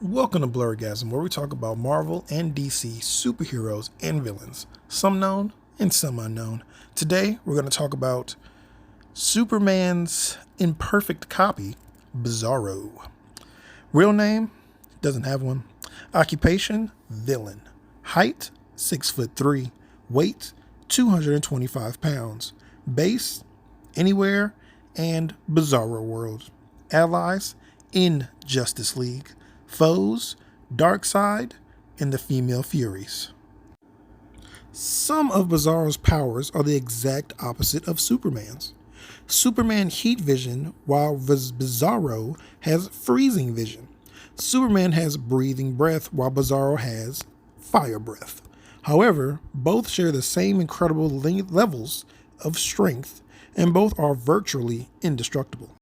Welcome to Blurgasm, where we talk about Marvel and DC superheroes and villains, some known and some unknown. Today, we're going to talk about Superman's imperfect copy, Bizarro. Real name? Doesn't have one. Occupation? Villain. Height? 6'3". Weight? 225 pounds. Base? Anywhere and Bizarro World. Allies? In Justice League. Foes, Darkseid, and the Female Furies. Some of Bizarro's powers are the exact opposite of Superman's. Superman heat vision, while Bizarro has freezing vision. Superman has breathing breath, while Bizarro has fire breath. However, both share the same incredible levels of strength, and both are virtually indestructible.